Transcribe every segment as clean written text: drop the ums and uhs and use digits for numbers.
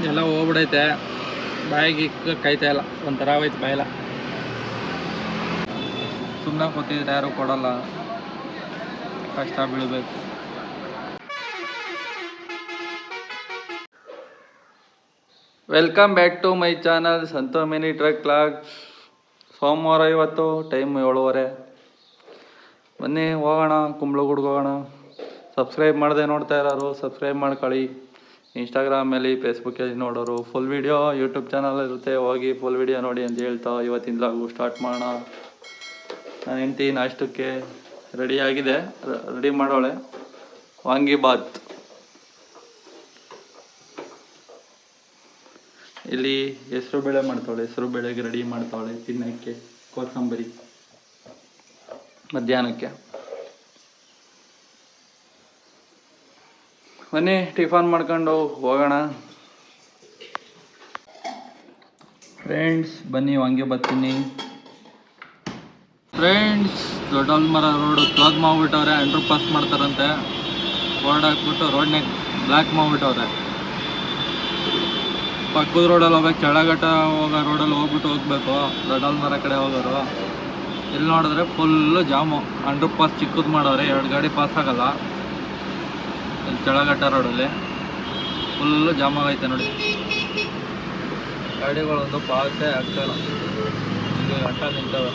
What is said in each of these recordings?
ಎಲ್ಲ ಹೋಗ್ಬಿಡೈತೆ, ಬಾಯಿಗೆ ಕಾಯ್ತಾ ಇಲ್ಲ, ಒಂಥರ ಆಗೋಯ್ತು ಬಾಯಿಲ್ಲ. ಸುಮ್ಮನೆ ಕೂತಿದ್ರೆ ಯಾರು ಕೊಡಲ್ಲ, ಕಷ್ಟ ಬೀಳಬೇಕು. Welcome back to my channel Santo mini truck vlogs. ಸೋಮವಾರ ಇವತ್ತು, ಟೈಮ್ 7:30. ಬನ್ನಿ ಹೋಗೋಣ, ಕುಂಬ್ಳಗುಡ್ಗೆ ಹೋಗೋಣ. ಸಬ್ಸ್ಕ್ರೈಬ್ ಮಾಡದೆ ನೋಡ್ತಾ ಇರೋರು ಸಬ್ಸ್ಕ್ರೈಬ್ ಮಾಡ್ಕೊಳ್ಳಿ. ಇನ್ಸ್ಟಾಗ್ರಾಮಲ್ಲಿ ಫೇಸ್ಬುಕ್ಕಲ್ಲಿ ನೋಡೋರು ಫುಲ್ ವೀಡಿಯೋ ಯೂಟ್ಯೂಬ್ ಚಾನಲ್ ಇರುತ್ತೆ, ಹೋಗಿ ಫುಲ್ ವೀಡಿಯೋ ನೋಡಿ ಅಂತ ಹೇಳ್ತಾ ಇವತ್ತಿನ ವ್ಲಾಗು ಸ್ಟಾರ್ಟ್ ಮಾಡೋಣ. ನಾನು ಹೆಂಡ್ತಿ ನಾಷ್ಟಕ್ಕೆ ರೆಡಿಯಾಗಿದೆ, ರೆಡಿ ಮಾಡೋಳೆ ವಾಂಗಿಬಾತ್. ಇಲ್ಲಿ ಹೆಸರು ಬೇಳೆ ಮಾಡ್ತಾವಳೆ, ಹೆಸರು ಬೇಳೆಗೆ ರೆಡಿ ಮಾಡ್ತಾವಳೆ ತಿನ್ನೋಕ್ಕೆ. ಕೋಸಂಬರಿ ಮಧ್ಯಾಹ್ನಕ್ಕೆ. ಬನ್ನಿ ಟಿಫನ್ ಮಾಡ್ಕೊಂಡು ಹೋಗೋಣ ಫ್ರೆಂಡ್ಸ್. ಬನ್ನಿ ವಾಂಗಿಬಾತ್ ತಿನ್ನಿ ಫ್ರೆಂಡ್ಸ್. ದೊಡ್ಡಲ್ಮರ ರೋಡು ಕ್ಲೋಸ್ ಮಾಡಿಬಿಟ್ಟವ್ರೆ, ಅಂಡರ್ ಪಾಸ್ ಮಾಡ್ತಾರಂತೆ. ಬೋರ್ಡ್ ಹಾಕ್ಬಿಟ್ಟು ರೋಡ್ನಾಗ ಬ್ಲ್ಯಾಕ್ ಮಾಡಿಬಿಟ್ಟವ್ರೆ. ಪಕ್ಕದ ರೋಡಲ್ಲಿ ಹೋಗ್ಬೇಕು, ಕೆಳಘಟ್ಟ ಹೋಗೋ ರೋಡಲ್ಲಿ ಹೋಗ್ಬೇಕು. ದೊಡ್ಡಲ್ಮರ ಕಡೆ ಹೋಗೋರು ಇಲ್ಲಿ ನೋಡಿದ್ರೆ ಫುಲ್ಲು ಜಾಮು. ಅಂಡರ್ ಪಾಸ್ ಚಿಕ್ಕದು ಮಾಡವ್ರೆ, 2 ಗಾಡಿ ಪಾಸ್ ಆಗಲ್ಲ. ಇಲ್ಲಿ ಕೆಳಘಟ್ಟ ರೋಡಲ್ಲಿ ಫುಲ್ಲು ಜಾಮ್ ಆಗೈತೆ ನೋಡಿ, ಗಾಡಿಗಳೊಂದು ಪಾಸೇ ಆಗ್ತಾಯಿಲ್ಲ. ಇಲ್ಲಿ ಅಟ್ಟ ನಿಂತವೆ.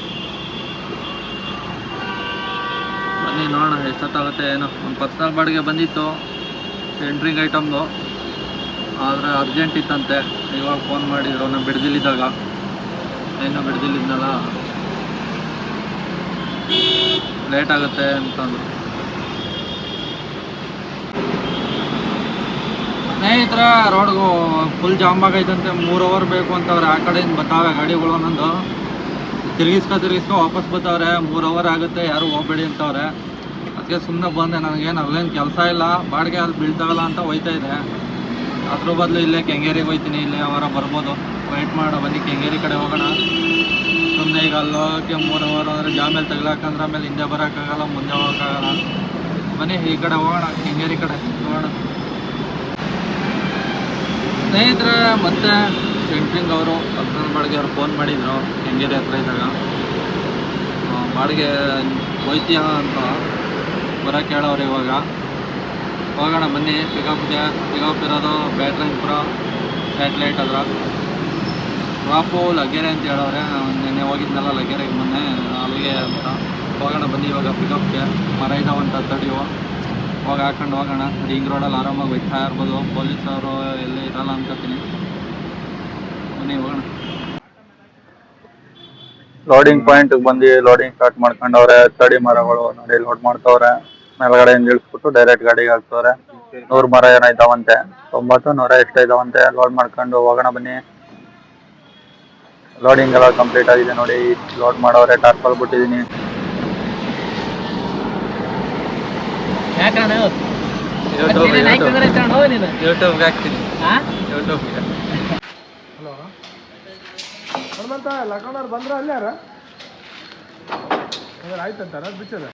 ಬನ್ನಿ ನೋಡೋಣ ಎಷ್ಟೊತ್ತಾಗುತ್ತೆ ಏನೋ. ಒಂದು ಪರ್ಸ್ನಲ್ ಬಾಡಿಗೆ ಬಂದಿತ್ತು ಸೆಂಟ್ರಿಂಗ್ ಐಟಮ್ದು, ಆದರೆ ಅರ್ಜೆಂಟ್ ಇತ್ತಂತೆ. ಇವಾಗ ಫೋನ್ ಮಾಡಿದ್ರು, ನಾನು ಬಿಡ್ದಿಲ್ಲಿದ್ದಾಗ, ಇನ್ನೂ ಬಿಡ್ದಿಲ್ಲಿದ್ನಲ್ಲ, ಲೇಟ್ ಆಗುತ್ತೆ ಅಂತಂದರು. ಸ್ನೇಹಿತರೆ, ರೋಡ್ಗೂ ಫುಲ್ ಜಾಮ್ ಆಗೈತಂತೆ. 3 ಅವರ್ ಬೇಕು ಅಂತವ್ರೆ. ಆ ಕಡೆಯಿಂದ ಬರ್ತಾವೆ ಗಾಡಿಗಳು, ಒಂದೊಂದು ತಿರುಗಿಸ್ಕೊ ವಾಪಸ್ ಬರ್ತಾವ್ರೆ. 3 ಅವರ್ ಆಗುತ್ತೆ, ಯಾರು ಹೋಗ್ಬೇಡಿ ಅಂತವ್ರೆ. ಅದಕ್ಕೆ ಸುಮ್ಮನೆ ಬಂದೆ. ನನಗೇನು ಅಲ್ಲೇನು ಕೆಲಸ ಇಲ್ಲ, ಬಾಡಿಗೆ ಅಲ್ಲಿ ಬೀಳ್ತಾವಲ್ಲ ಅಂತ ಹೋಯ್ತಾ ಇದೆ. ಅದ್ರ ಬದಲು ಇಲ್ಲೇ ಕೆಂಗೇರಿಗೆ ಹೋಗ್ತೀನಿ, ಇಲ್ಲೇ ಅವರ ಬರ್ಬೋದು. ವೆಯ್ಟ್ ಮಾಡೋ, ಬನ್ನಿ ಕೆಂಗೇರಿ ಕಡೆ ಹೋಗೋಣ. ಸುಮ್ಮನೆ ಈಗ ಅಲ್ಲೋಕ್ಕೆ 3 ಅವರ್ ಅಂದರೆ ಜಾಮೇಲೆ ತಗ್ಲಾಕಂದ್ರೆ ಆಮೇಲೆ ಹಿಂದೆ ಬರೋಕ್ಕಾಗಲ್ಲ, ಮುಂದೆ ಹೋಗೋಕ್ಕಾಗಲ್ಲ. ಬನ್ನಿ ಈ ಕಡೆ ಹೋಗೋಣ, ಕೆಂಗೇರಿ ಕಡೆ ನೋಡೋಣ. ಸ್ನೇಹಿತರೆ, ಮತ್ತೆ ಸೆಂಟ್ರಿಂಗ್ ಅವರು ಪರ್ಸನಲ್ ಬಾಡಿಗೆ ಅವ್ರು ಫೋನ್ ಮಾಡಿದ್ರು ಕೆಂಗೇರಿ ಹತ್ರ ಇದ್ದಾಗ. ಬಾಡಿಗೆ ಹೋಯ್ತೀಯ ಅಂತ ಬರೋಕ್ಕೆ ಹೇಳೋರು. ಇವಾಗ ಹೋಗೋಣ ಬನ್ನಿ. ಪಿಕಪ್ ಇರೋದು ಬ್ಯಾಟ್ರಂಗಪುರ ಸ್ಯಾಟ್ಲೈಟ್ ಹತ್ರ. ಡ್ರಾಪು ಲಗ್ಗೆರೆ ಅಂತ ಹೇಳೋರೆ. ನೆನ್ನೆ ಹೋಗಿದ್ನಲ್ಲ ಲಗ್ಗೆರೆಗೆ ಮೊನ್ನೆ, ಅಲ್ಲಿಗೆ ಅಂತ. ಹೋಗೋಣ ಬನ್ನಿ ಇವಾಗ ಪಿಕಪ್ಗೆ. ಮರ ಇದ್ದಾವಂತ ತಡಿಯೋ, ಹೋಗಿ ಹಾಕೊಂಡು ಹೋಗೋಣ. ರಿಂಗ್ ರೋಡಲ್ಲಿ ಆರಾಮಾಗಿ ಹೋಗ್ತಾ ಇರ್ಬೋದು, ಪೊಲೀಸವರು ಎಲ್ಲೇ ಇರಲ್ಲ ಅನ್ಕೋತೀನಿ. ಬನ್ನಿ ಹೋಗೋಣ. ಲೋಡಿಂಗ್ ಪಾಯಿಂಟ್ಗೆ ಬಂದು ಲೋಡಿಂಗ್ ಸ್ಟಾರ್ಟ್ ಮಾಡ್ಕೊಂಡವ್ರೆ. ತಡಿ ಮರಗಳು ನೋಡಿ ಲೋಡ್ ಮಾಡ್ತವ್ರೆ. ಮೇಲ್ಗಡೆಯಿಂದ ಇಳಿಸ್ಬಿಟ್ಟು ಡೈರೆಕ್ಟ್ ಗಾಡಿಗೆ ಹಾಕ್ತವ್ರೆ. 100 ಮರ ಏನೋ ಇದ್ದಾವಂತೆ, 90 100 ಎಷ್ಟೋ ಇದ್ದಾವಂತೆ. ಲೋಡ್ ಮಾಡ್ಕೊಂಡು ಹೋಗೋಣ ಬನ್ನಿ. ಲೋಡಿಂಗ್ ಎಲ್ಲ ಕಂಪ್ಲೀಟ್ ಆಗಿದೆ ನೋಡಿ, ಲೋಡ್ ಮಾಡೋರೆ. ಟಾರ್ಪಲ್ ಬಿಟ್ಟಿದ್ದೀನಿ. ಯೂಟ್ಯೂಬ್ಗೆ ಹಾಕ್ತೀನಿ, ಯೂಟ್ಯೂಬ್ಗೆ. ಹಲೋ ಹನುಮಂತ, ಲಕ್ನೋರ್ ಬಂದ್ರ ಅಲ್ಲಿ ಯಾರ ಆಯ್ತಂತಾರ ಬಿಚ್ಚದ.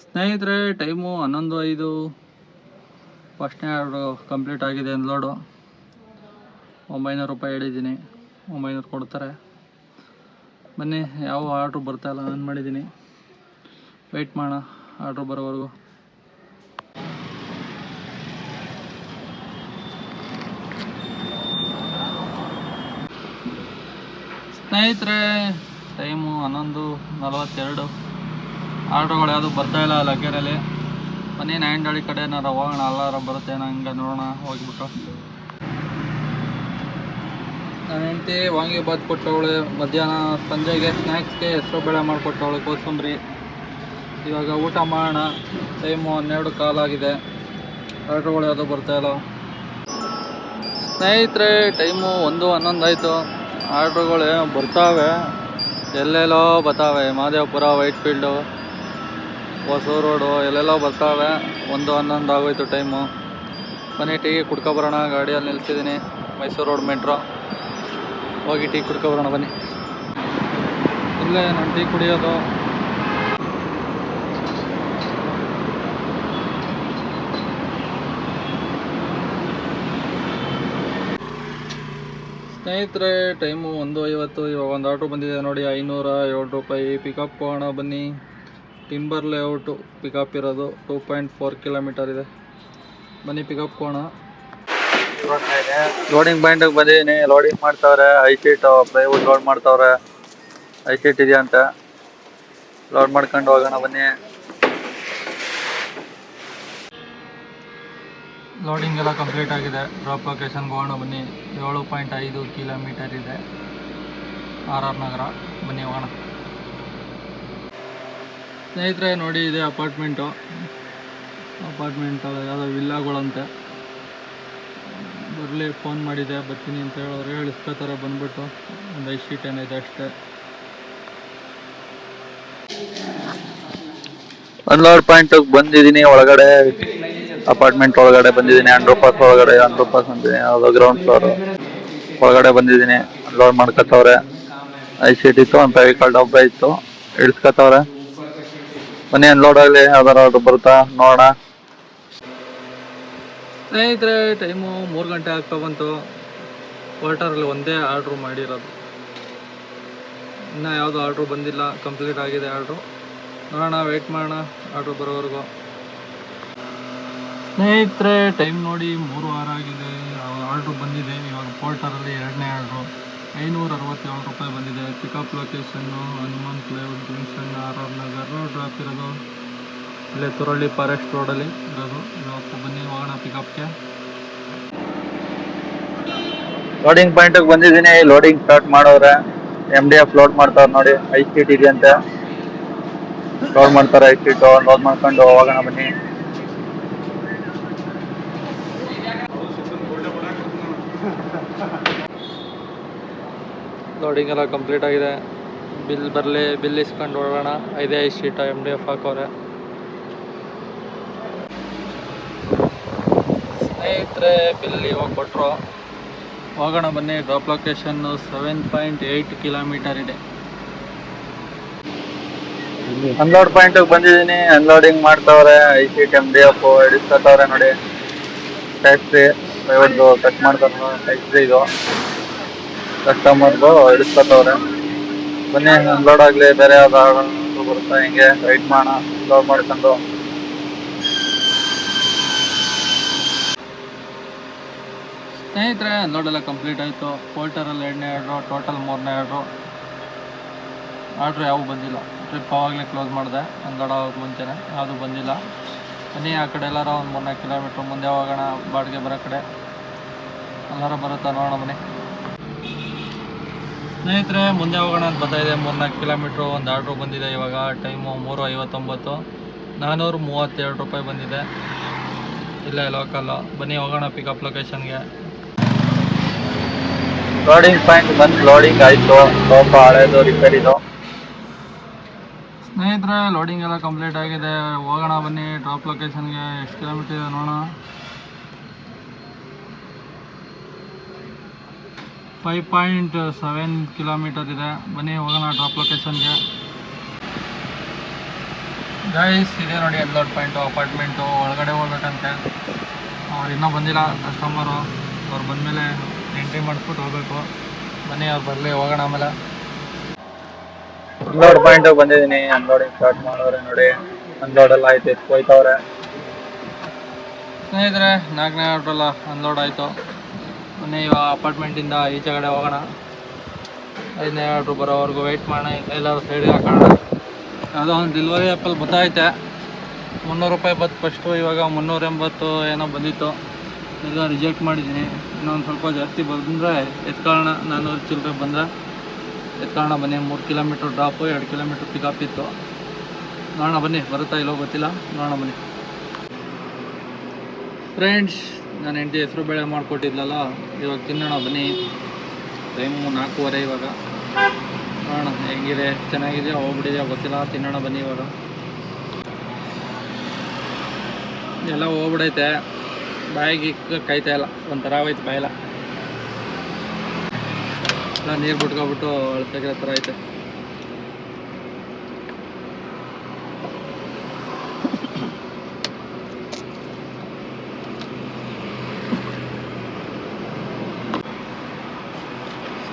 ಸ್ನೇಹಿತರೆ, ಟೈಮು 11:05. ಫಸ್ಟ್ನೇ ಆರ್ಡ್ರು ಕಂಪ್ಲೀಟ್ ಆಗಿದೆ. ಲೋಡು 900 ರೂಪಾಯಿ ಹೇಳಿದ್ದೀನಿ, 900 ಕೊಡ್ತಾರೆ. ಬನ್ನಿ, ಯಾವ ಆರ್ಡ್ರು ಬರ್ತಾಯಿಲ್ಲ, ಆನ್ ಮಾಡಿದ್ದೀನಿ. ವೆಯ್ಟ್ ಮಾಡೋಣ ಆರ್ಡ್ರು ಬರೋವರೆಗೂ. ಸ್ನೇಹಿತರೆ, ಟೈಮು 11:42. ಆರ್ಡ್ರುಗಳು ಯಾವುದು ಬರ್ತಾಯಿಲ್ಲ ಲಗ್ಗೆರೆಯಲ್ಲಿ. ಬನ್ನಿ ನಾಯಂಡಹಳ್ಳಿ ಕಡೆ ಏನಾರ ಹೋಗೋಣ, ಅಲ್ಲಾರ ಬರುತ್ತೆ ಹಂಗೆ ನೋಡೋಣ ಹೋಗಿಬಿಟ್ಟು. ನಾನು ಹೆಂಡ್ತಿ ವಾಂಗಿಬಾತ್ ಕೊಟ್ಟವಳೆ. ಮಧ್ಯಾಹ್ನ ಸಂಜೆಗೆ ಸ್ನ್ಯಾಕ್ಸ್ಗೆ ಹೆಸರು ಬೇಳೆ ಮಾಡಿಕೊಟ್ಟವಳೆ, ಕೋಸಂಬರಿ. ಇವಾಗ ಊಟ ಮಾಡೋಣ. ಟೈಮು 12 ಕಾಲಾಗಿದೆ. ಆರ್ಡ್ರುಗಳು ಯಾವುದೂ ಬರ್ತಾಯಿಲ್ಲ. ಸ್ನೇಹಿತರೆ, ಟೈಮು 1:11 ಆಯಿತು. ಆರ್ಡ್ರುಗಳು ಬರ್ತಾವೆ, ಎಲ್ಲೆಲ್ಲೋ ಬರ್ತಾವೆ. ಮಹದೇವಪುರ, ವೈಟ್ಫೀಲ್ಡು, ಹೊಸೂರು ರೋಡು ಎಲ್ಲೆಲ್ಲೋ ಬರ್ತಾವೆ. 1:11 ಆಗೋಯ್ತು ಟೈಮು. ಬನ್ನಿ ಟೀ ಕುಡ್ಕೊಬರೋಣ. ಗಾಡಿಯಲ್ಲಿ ನಿಲ್ಸಿದ್ದೀನಿ, ಮೈಸೂರು ರೋಡ್ ಮೆಟ್ರೋ. ಹೋಗಿ ಟೀ ಕುಡ್ಕೊಬರೋಣ ಬನ್ನಿ. ಇಲ್ಲೇ ನಾನು ಟೀ ಕುಡಿಯೋದು. ಸ್ನೇಹಿತರೆ ಟೈಮು 1:50. ಇವಾಗ ಒಂದು ಆರ್ಡ್ರ್ ಬಂದಿದೆ ನೋಡಿ, 507 ರೂಪಾಯಿ. ಪಿಕಪ್ ಹೋಗೋಣ ಬನ್ನಿ. ಟಿಂಬರ್ ಲೇಔಟು ಪಿಕಪ್ ಇರೋದು, 2.4 ಕಿಲೋಮೀಟರ್ ಇದೆ. ಬನ್ನಿ ಪಿಕಪ್ ಹೋಗೋಣ. ಲೋಡಿಂಗ್ ಪಾಯಿಂಟಿಗೆ ಬಂದಿದ್ದೀನಿ. ಲೋಡಿಂಗ್ ಮಾಡ್ತಾವ್ರೆ. ಐಶೀಟು ಪ್ಲೈವುಡ್ ಲೋಡ್ ಮಾಡ್ತಾವ್ರೆ. ಐಶೀಟ್ ಇದೆಯಂತ, ಲೋಡ್ ಮಾಡ್ಕೊಂಡು ಹೋಗೋಣ ಬನ್ನಿ. ಲೋಡಿಂಗ್ ಎಲ್ಲ ಕಂಪ್ಲೀಟ್ ಆಗಿದೆ. ಡ್ರಾಪ್ ಲೊಕೇಶನ್ಗೆ ಹೋಗೋಣ ಬನ್ನಿ. 7.5 ಕಿಲೋಮೀಟರ್ ಇದೆ, RR ನಗರ. ಬನ್ನಿ ಹೋಗೋಣ. ಸ್ನೇಹಿತರೆ ನೋಡಿ, ಇದೆ ಅಪಾರ್ಟ್ಮೆಂಟು ಯಾವುದೋ ವಿಲ್ಲಾಗಳಂತೆ. ಬರಲಿ, ಫೋನ್ ಮಾಡಿದೆ, ಬರ್ತೀನಿ ಅಂತ ಹೇಳೋರು. ಇಳಿಸ್ಕೋತಾರೆ ಬಂದ್ಬಿಟ್ಟು. ಒಂದು 5 ಶೀಟ್ ಏನಿದೆ ಅಷ್ಟೇ. ಅನ್ಲೋಡ್ ಪಾಯಿಂಟಿಗೆ ಬಂದಿದ್ದೀನಿ. ಒಳಗಡೆ ಅಪಾರ್ಟ್ಮೆಂಟ್ ಒಳಗಡೆ ಬಂದಿದ್ದೀನಿ. ಅಂಡರ್ಪಾಸ್ ಒಳಗಡೆ, ಅಂಡರ್ಪಾಸ್ ಅಂತೀನಿ, ಯಾವುದೋ ಗ್ರೌಂಡ್ ಫ್ಲೋರ್ ಒಳಗಡೆ ಬಂದಿದ್ದೀನಿ. ಅನ್ಲೋಡ್ ಮಾಡ್ಕೊತವ್ರೆ. 5 ಶೀಟ್ ಇತ್ತು, ಒಂದು ಫೆವಿಕಾಲ್ ಡಬ್ಬ ಇತ್ತು, ಇಳಿಸ್ಕೊತವ್ರೆ. ಬನ್ನಿ ಅನ್ಲೋಡ್ ಆಗಲಿ, ಯಾವ್ದಾರು ಆರ್ಡ್ರ್ ಬರುತ್ತಾ ನೋಡೋಣ. ಸ್ನೇಹಿತರೆ ಟೈಮು 3 ಗಂಟೆ ಆಗ್ತಾ ಬಂತು. ಕ್ವಾರ್ಟರಲ್ಲಿ ಒಂದೇ ಆರ್ಡ್ರು ಮಾಡಿರೋದು, ಇನ್ನೂ ಯಾವುದೋ ಆರ್ಡ್ರು ಬಂದಿಲ್ಲ. ಕಂಪ್ಲೀಟ್ ಆಗಿದೆ ಆರ್ಡ್ರು. ನೋಡೋಣ, ವೆಯ್ಟ್ ಮಾಡೋಣ ಆರ್ಡ್ರು ಬರೋವರೆಗೂ. ಸ್ನೇಹಿತರೆ ಟೈಮ್ ನೋಡಿ 3:06 ಆಗಿದೆ. ಆರ್ಡ್ರು ಬಂದಿದೆ. ಇವಾಗ ಪೋರ್ಟರಲ್ಲಿ 2ನೇ ಆರ್ಡ್ರು, 567 ರೂಪಾಯಿ ಬಂದಿದೆ. Pickup location Hanuman plywood junction, RR ನಗರ. ಡ್ರಾಪ್ ಇರೋದು ಇಲ್ಲೇ ತುರಳ್ಳಿ ಫಾರೆಸ್ಟ್ ರೋಡಲ್ಲಿ ಇರೋದು. ಇವತ್ತು ಬನ್ನಿ ಹೋಗೋಣ ಪಿಕಪ್ಗೆ. ಲೋಡಿಂಗ್ ಪಾಯಿಂಟಿಗೆ ಬಂದಿದ್ದೀನಿ. ಲೋಡಿಂಗ್ ಸ್ಟಾರ್ಟ್ ಮಾಡೋರೆ. MDF ಲೋಡ್ ಮಾಡ್ತಾರೆ ನೋಡಿ. 5 ಶೀಟ್ ಇದೆಯಂತೆ, ಲೋಡ್ ಮಾಡ್ತಾರೆ. 5 ಶೀಟು ಲೋಡ್ ಮಾಡ್ಕೊಂಡು ಹೋಗೋಣ ಬನ್ನಿ. ಲೋಡಿಂಗ್ ಎಲ್ಲ ಕಂಪ್ಲೀಟ್ ಆಗಿದೆ. ಬಿಲ್ ಬರಲಿ, ಬಿಲ್ ಇಸ್ಕೊಂಡು ಹೋಗೋಣ. 5 ಶೀಟ MDF ಹಾಕೋರೆ. ಸ್ನೇಹಿತರೆ ಬಿಲ್ ಇವಾಗ ಕೊಟ್ಟರು. ಹೋಗೋಣ ಬನ್ನಿ. ಡ್ರಾಪ್ ಲೊಕೇಶನ್ನು 7.8 ಕಿಲೋಮೀಟರ್ ಇದೆ. ಅನ್ಲೋಡ್ ಪಾಯಿಂಟಿಗೆ ಬಂದಿದ್ದೀನಿ. ಅನ್ಲೋಡಿಂಗ್ ಮಾಡ್ತಾವ್ರೆ. 5 ಶೀಟ್ MDF ಇಡಿಸ್ಕೊತವ್ರೆ ನೋಡಿ. ಫ್ಯಾಕ್ಟ್ರಿ ಪ್ರೈವೇಟ್ದು ಕಟ್ ಮಾಡ್ತಾರೆ. ಫ್ಯಾಕ್ಟ್ರಿ ಇದು ಕಸ್ಟಮರ್ದು ಇಡಿಸ್ಕೊತವ್ರೆ. ಬನ್ನಿ ಅನ್ಲೋಡ್ ಆಗಲಿ. ಬೇರೆ ಯಾವ್ದು ಬರುತ್ತಾ ಹಿಂಗೆ ವೆಯ್ಟ್ ಮಾಡೋಣ. ಲೋಡ್ ಮಾಡ್ಕೊಂಡು ಸ್ನೇಹಿತರೆ ಅನ್ಲೋಡ್ ಎಲ್ಲ ಕಂಪ್ಲೀಟ್ ಆಯಿತು. ಪೋಲ್ಟರಲ್ಲಿ 2ನೇ ಆರ್ಡ್ರು, ಟೋಟಲ್ 3ನೇ ಆರ್ಡ್ರು. ಆರ್ಡ್ರು ಯಾವೂ ಬಂದಿಲ್ಲ. ಟ್ರಿಪ್ ಆವಾಗಲೇ ಕ್ಲೋಸ್ ಮಾಡಿದೆ, ಅನ್ಲೋಡ್ ಆಗೋಕ್ಕೆ ಮುಂಚೆನೇ. ಯಾವುದು ಬಂದಿಲ್ಲ. ಬನ್ನಿ ಆ ಕಡೆ ಎಲ್ಲಾರ ಒಂದು 3-4 ಕಿಲೋಮೀಟ್ರ್ ಮುಂದೆ ಹೋಗೋಣ. ಬಾಡಿಗೆ ಬರೋ ಕಡೆ ಎಲ್ಲಾರ ಬರುತ್ತಾ ನೋಡೋಣ ಬನ್ನಿ. ಸ್ನೇಹಿತರೆ ಮುಂದೆ ಹೋಗೋಣ ಅಂತ ಬರ್ತಾಯಿದೆ. 3-4 ಕಿಲೋಮೀಟ್ರು. ಒಂದು ಆರ್ಡ್ರು ಬಂದಿದೆ. ಇವಾಗ ಟೈಮು 3:59. 432 ರೂಪಾಯಿ ಬಂದಿದೆ. ಇಲ್ಲೇ ಲೋಕಲ್ಲು. ಬನ್ನಿ ಹೋಗೋಣ ಪಿಕಪ್ ಲೊಕೇಶನ್ಗೆ. ಲೋಡಿಂಗ್ ಪಾಯಿಂಟ್ ಬಂದು ಲೋಡಿಂಗ್ ಆಯಿತು. ಸ್ವಲ್ಪ ಹಳೇದು ರಿಪೇರಿದು. ಸ್ನೇಹಿತರೆ ಲೋಡಿಂಗ್ ಎಲ್ಲ ಕಂಪ್ಲೀಟ್ ಆಗಿದೆ. ಹೋಗೋಣ ಬನ್ನಿ ಡ್ರಾಪ್ ಲೊಕೇಶನ್ಗೆ. ಎಷ್ಟು ಕಿಲೋಮೀಟರ್ ಇದೆ ನೋಡೋಣ. 5.7 ಕಿಲೋಮೀಟರ್ ಇದೆ. ಬನ್ನಿ ಹೋಗೋಣ ಡ್ರಾಪ್ ಲೊಕೇಶನ್ಗೆ. ಗೈಸ್ ಇದೆ ನೋಡಿ ಅನ್ಲೋಡ್ ಪಾಯಿಂಟು, ಅಪಾರ್ಟ್ಮೆಂಟು. ಒಳಗಡೆ ಹೋಗ್ಬೇಕಂತೆ. ಅವ್ರು ಇನ್ನೂ ಬಂದಿಲ್ಲ ಕಸ್ಟಮರು. ಅವ್ರು ಬಂದಮೇಲೆ ಎಂಟ್ರಿ ಮಾಡಿಸ್ಬಿಟ್ಟು ಹೋಗಬೇಕು. ಬನ್ನಿ ಅವ್ರು ಬರಲಿ, ಹೋಗೋಣ ಆಮೇಲೆ. ಅನ್ಲೋಡ್ ಪಾಯಿಂಟಿಗೆ ಬಂದಿದ್ದೀನಿ. ಅನ್ಲೋಡಿಂಗ್ ಸ್ಟಾರ್ಟ್ ಮಾಡೋರೆ ನೋಡಿ. ಅನ್ಲೋಡ್ ಎಲ್ಲ ಆಯ್ತು, ಹೋಯ್ತವ್ರೆ. ಸ್ನೇಹಿತರೆ 4ನೇ ಆರ್ಡ್ರೆಲ್ಲ ಅನ್ಲೋಡ್ ಆಯಿತು. ಬನ್ನಿ ಇವಾಗ ಅಪಾರ್ಟ್ಮೆಂಟಿಂದ ಈಚೆ ಕಡೆ ಹೋಗೋಣ. 5ನೇ ಆರ್ಡ್ರು ಬರೋವರೆಗೂ ವೆಯ್ಟ್ ಮಾಡೋಣ. ಎಲ್ಲರೂ ಸೈಡಿಗೆ ಹಾಕೋಣ. ಯಾವುದೋ ಒಂದು ಡೆಲಿವರಿ ಆ್ಯಪಲ್ಲಿ ಬತ್ತೈತೆ. 300 ರೂಪಾಯಿ ಬತ್ತು ಫಸ್ಟು. ಇವಾಗ 380 ಏನೋ ಬಂದಿತ್ತು. ಎಲ್ಲ ರಿಜೆಕ್ಟ್ ಮಾಡಿದ್ದೀನಿ. ಇನ್ನೊಂದು ಸ್ವಲ್ಪ ಜಾಸ್ತಿ ಬಂದರೆ ಎತ್ಕೊಳ್ಳೋಣ. 400 ಚಿಲ್ಲರೆ ಬಂದರೆ ಎತ್ಕೊಳ್ಳೋಣ ಬನ್ನಿ. 3 ಕಿಲೋಮೀಟ್ರ್ ಡ್ರಾಪು, 2 ಕಿಲೋಮೀಟ್ರ್ ಪಿಕಪ್ ಇತ್ತು. ನೋಡೋಣ ಬನ್ನಿ, ಬರುತ್ತಾ ಇಲ್ಲೋ ಗೊತ್ತಿಲ್ಲ. ನೋಡೋಣ ಬನ್ನಿ. ಫ್ರೆಂಡ್ಸ್ ನಾನು ಹೆಂಡತಿ ಹೆಸರು ಬೇಳೆ ಮಾಡಿಕೊಟ್ಟಿದ್ಲಲ್ಲ, ಇವಾಗ ತಿನ್ನೋಣ ಬನ್ನಿ. ಟೈಮು 4:15 ಇವಾಗ. ನೋಡೋಣ ಹೆಂಗಿದೆ, ಚೆನ್ನಾಗಿದೆಯಾ ಹೋಗ್ಬಿಟ್ಟಿದೆಯಾ ಗೊತ್ತಿಲ್ಲ. ತಿನ್ನೋಣ ಬನ್ನಿ ಇವಾಗ. ಎಲ್ಲ ಹೋಗ್ಬಿಡೈತೆ, ಬಾಯಿಗೆ ಕಾಯ್ತಾ ಇಲ್ಲ. ಒಂಥರ ಆಗೋಯ್ತು ಬಾಯೆಲ್ಲ. ಎಲ್ಲ ನೀರು ಬಿಟ್ಕೊಬಿಟ್ಟು ಅಳ್ಸಕ್ಕೆ ಥರ ಐತೆ.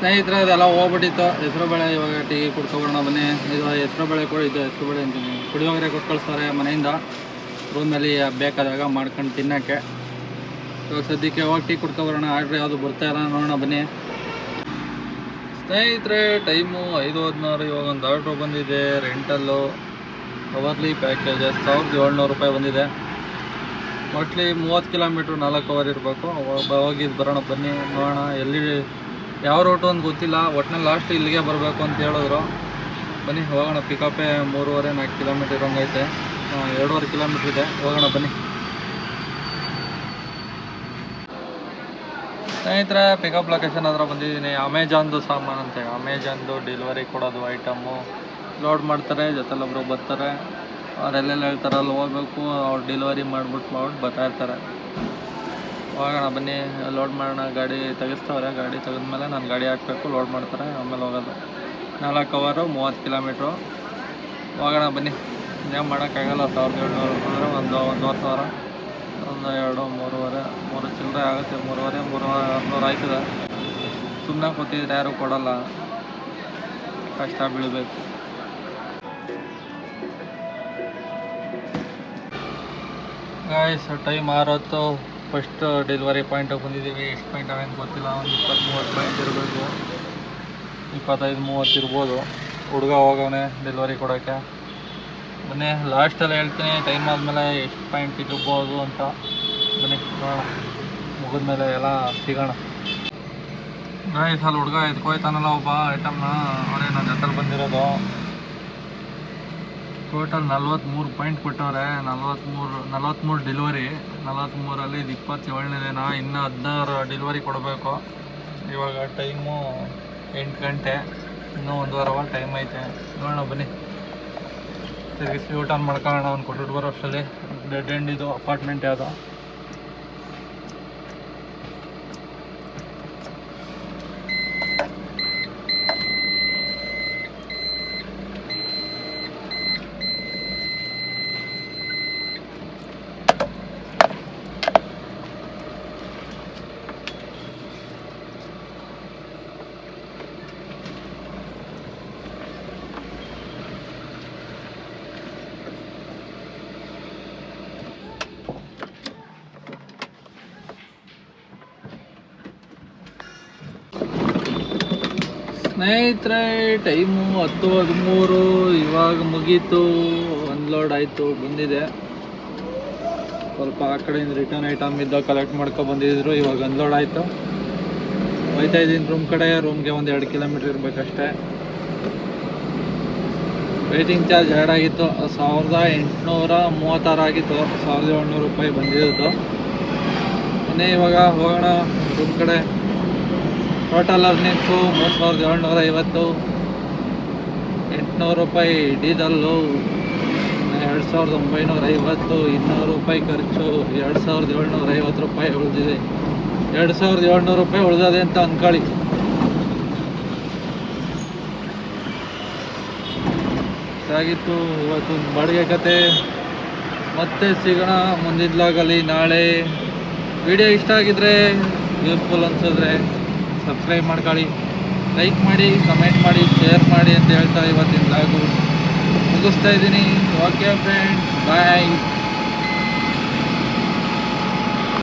ಸ್ನೇಹಿತರೆ ಅದೆಲ್ಲ ಹೋಗ್ಬಿಟ್ಟಿತ್ತು. ಹೆಸರು ಬೇಳೆ ಇವಾಗ ಟೀ ಕುಡ್ಕೊಬರೋಣ ಬನ್ನಿ. ಇದು ಹೆಸರು ಬೇಳೆ ಕೂಡ ಇದು ಹೆಸರು ಬೇಳೆ ಅಂತೀನಿ, ಪುಳಿಯೋಗರೆ ಕೊಟ್ಟು ಕಳಿಸ್ತಾರೆ ಮನೆಯಿಂದ. ರೂಮಲ್ಲಿ ಬೇಕಾದಾಗ ಮಾಡ್ಕೊಂಡು ತಿನ್ನೋಕ್ಕೆ. ಇವಾಗ ಸದ್ಯಕ್ಕೆ ಹೋಗಿ ಟೀ ಕುಡ್ಕೊಬರೋಣ. ಆರ್ಡ್ರ್ ಯಾವುದು ಬರ್ತಾ ಇಲ್ಲ, ನೋಡೋಣ ಬನ್ನಿ. ಸ್ನೇಹಿತರೆ ಟೈಮು 5:16. ಇವಾಗ ಒಂದು ಆರ್ಡ್ರು ಬಂದಿದೆ. ರೆಂಟಲ್ಲು ಅವರ್ಲಿ ಪ್ಯಾಕೇಜಸ್ 1700 ರೂಪಾಯಿ ಬಂದಿದೆ. ಮೋಸ್ಟ್ಲಿ 30 ಕಿಲೋಮೀಟ್ರ್ 4 ಅವರ್ ಇರಬೇಕು. ಹೋಗಿದ್ದು ಬರೋಣ ಬನ್ನಿ, ನೋಡೋಣ. ಎಲ್ಲಿ ಯಾವ ರೂಟು ಅಂತ ಗೊತ್ತಿಲ್ಲ, ಒಟ್ಟಿನಲ್ಲಿ ಲಾಸ್ಟ್ ಇಲ್ಲಿಗೆ ಬರಬೇಕು ಅಂತ ಹೇಳಿದ್ರು. ಬನ್ನಿ ಹೋಗೋಣ. ಪಿಕಪ್ಪೇ 3.5-4 ಕಿಲೋಮೀಟ್ರ್ ಇರೋಂಗೈತೆ. 2.5 ಕಿಲೋಮೀಟ್ರ್ ಇದೆ, ಹೋಗೋಣ ಬನ್ನಿ. ಸ್ನೇಹಿತರೆ ಪಿಕಪ್ ಲೊಕೇಶನ್ ಹತ್ರ ಬಂದಿದ್ದೀನಿ. ಅಮೆಜಾನ್ದು ಸಾಮಾನು ಅಂತೆ, ಅಮೆಜಾನ್ದು ಡೆಲಿವರಿ ಕೊಡೋದು ಐಟಮು ಲೋಡ್ ಮಾಡ್ತಾರೆ. ಜೊತೆಲೊಬ್ಬರು ಬರ್ತಾರೆ, ಅವರೆಲ್ಲೆಲ್ಲ ಹೇಳ್ತಾರೆ ಅಲ್ಲಿ ಹೋಗ್ಬೇಕು. ಅವ್ರು ಡೆಲಿವರಿ ಮಾಡ್ಬಿಟ್ಟು ಬರ್ತಾ ಇರ್ತಾರೆ. ಹೋಗೋಣ ಬನ್ನಿ, ಲೋಡ್ ಮಾಡೋಣ. ಗಾಡಿ ತೆಗಿಸ್ತವ್ರೆ, ಗಾಡಿ ತೆಗೆದ್ಮೇಲೆ ನಾನು ಗಾಡಿ ಹಾಕಬೇಕು, ಲೋಡ್ ಮಾಡ್ತಾರೆ, ಆಮೇಲೆ ಹೋಗೋದು. 4 ಅವರು 30 ಕಿಲೋಮೀಟ್ರು. ಹೋಗೋಣ ಬನ್ನಿ. ಏನು ಮಾಡೋಕ್ಕಾಗಲ್ಲ. 1700 ಅಂದರೆ ಒಂದೂವರೆ ಸಾವಿರ, 2, 3 ಚಿಲ್ಲರೆ ಆಗುತ್ತೆ. 3,500 ಆಯ್ತದೆ. ಸುಮ್ಮನೆ ಕೂತಿದ್ರೆ ಯಾರು ಕೊಡೋಲ್ಲ, ಕಷ್ಟ ಬೀಳಬೇಕು. Guys time 6:10. ಫಸ್ಟ್ ಡೆಲಿವರಿ ಪಾಯಿಂಟಿಗೆ ಬಂದಿದ್ದೀವಿ. ಎಷ್ಟು ಪಾಯಿಂಟ್ ಅವೇನು ಗೊತ್ತಿಲ್ಲ, ಒಂದು 20-30 ಪಾಯಿಂಟ್ ಇರಬೇಕು. 25-30 ಇರ್ಬೋದು. ಹುಡುಗ ಹೋಗವನೆ ಡೆಲಿವರಿ ಕೊಡೋಕ್ಕೆ. ಬನ್ನಿ ಲಾಸ್ಟಲ್ಲಿ ಹೇಳ್ತೀನಿ ಟೈಮ್ ಆದಮೇಲೆ ಎಷ್ಟು ಪಾಯಿಂಟ್ ಇರ್ಬೋದು ಅಂತ. ಬನ್ನಿ ನೋಡೋಣ, ಮುಗಿದ್ಮೇಲೆ ಎಲ್ಲ ಸಿಗೋಣ. ಗಾಯ್ಸ್ ಅಲ್ಲಿ ಹುಡುಗ ಎತ್ಕೊಯ್ತಾನಲ್ಲ ಒಬ್ಬ ಐಟಮ್ನ, ಅವನೇ ನನ್ನ ಜೊತೆಲಿ ಬಂದಿರೋದು. ಟೋಟಲ್ 43 ಪಾಯಿಂಟ್ ಕೊಟ್ಟವ್ರೆ. 43 ಡೆಲಿವರಿ. 43ರಲ್ಲಿ ಇದು 27ನೇ ದಿನ. ಇನ್ನೂ 16 ಡೆಲಿವರಿ ಕೊಡಬೇಕು. ಇವಾಗ ಟೈಮು 8 ಗಂಟೆ. ಇನ್ನೂ 1.5 ಅವರ್ ಟೈಮ್ ಐತೆ. ನೋಡೋಣ ಬನ್ನಿ. ತಿರುಗಿಸಿ ಊಟ ಮಾಡ್ಕೊಳ್ಳೋಣ. ಅವ್ನು ಕೊಟ್ಬಿಟ್ಟು ಬರೋ ಅಷ್ಟರಲ್ಲಿ. ಡೆಡ್ ಎಂಡ್ ಇದು ಅಪಾರ್ಟ್ಮೆಂಟ್ ಯಾವುದೋ. ಸ್ನೇಹಿತರೆ ಟೈಮು 10:13. ಇವಾಗ ಮುಗೀತು. ಅನ್ಲೋಡ್ ಆಯಿತು, ಬಂದಿದೆ. ಸ್ವಲ್ಪ ಆ ಕಡೆಯಿಂದ ರಿಟರ್ನ್ ಐಟಮ್ ಇದ್ದ ಕಲೆಕ್ಟ್ ಮಾಡ್ಕೊಂಡು ಬಂದಿದ್ರು. ಇವಾಗ ಅನ್ಲೋಡ್ ಆಯಿತು. ಹೋಯ್ತಾ ಇದ್ದೀನಿ ರೂಮ್ ಕಡೆ. ರೂಮ್ಗೆ ಒಂದು 2 ಕಿಲೋಮೀಟ್ರ್ ಇರಬೇಕಷ್ಟೇ. ವೇಟಿಂಗ್ ಚಾರ್ಜ್ ಆ್ಯಡ್ ಆಗಿತ್ತು. 1836 ಆಗಿತ್ತು. 1700 ರೂಪಾಯಿ ಬಂದಿದ್ದು. ಮೊನ್ನೆ ಇವಾಗ ಹೋಗೋಣ ರೂಮ್ ಕಡೆ. Total earnings 3750. 800 ರೂಪಾಯಿ ಡೀಸಲ್ಲು, 2950. 200 ರೂಪಾಯಿ ಖರ್ಚು, 2750 ರೂಪಾಯಿ ಉಳಿದಿದೆ. 2700 ರೂಪಾಯಿ ಉಳಿದಿದೆ ಅಂತ ಅಂದ್ಕೊಳ್ಳಿ. ಆಗಿತ್ತು ಇವತ್ತು ಬಾಡಿಗೆ ಕತೆ. ಮತ್ತೆ ಸಿಗೋಣ ಮುಂದಿನ ಬ್ಲಾಗಲ್ಲಿ ನಾಳೆ. ವಿಡಿಯೋ ಇಷ್ಟ ಆಗಿದ್ರೆ, ಯೂಸ್ಫುಲ್ ಅನ್ಸಿದ್ರೆ ಸಬ್ಸ್ಕ್ರೈಬ್ ಮಾಡ್ಕೊಳ್ಳಿ, ಲೈಕ್ ಮಾಡಿ, ಕಮೆಂಟ್ ಮಾಡಿ, ಶೇರ್ ಮಾಡಿ ಅಂತ ಹೇಳ್ತಾ ಇವತ್ತಿನ ಬ್ಲಾಗು ಮುಗಿಸ್ತಾ ಇದ್ದೀನಿ. ಓಕೆ ಫ್ರೆಂಡ್ಸ್, ಬಾಯ್.